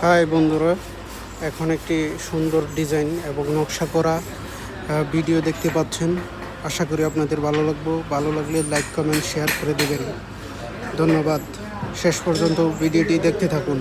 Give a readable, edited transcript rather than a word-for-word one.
High বন্ধুরা, এখন একটি সুন্দর ডিজাইন এবং নকশা করা ভিডিও দেখতে পাচ্ছেন। আশা করি আপনাদের ভালো লাগলে লাইক কমেন্ট শেয়ার করে দেবেন। ধন্যবাদ। শেষ পর্যন্ত ভিডিওটি দেখতে থাকুন।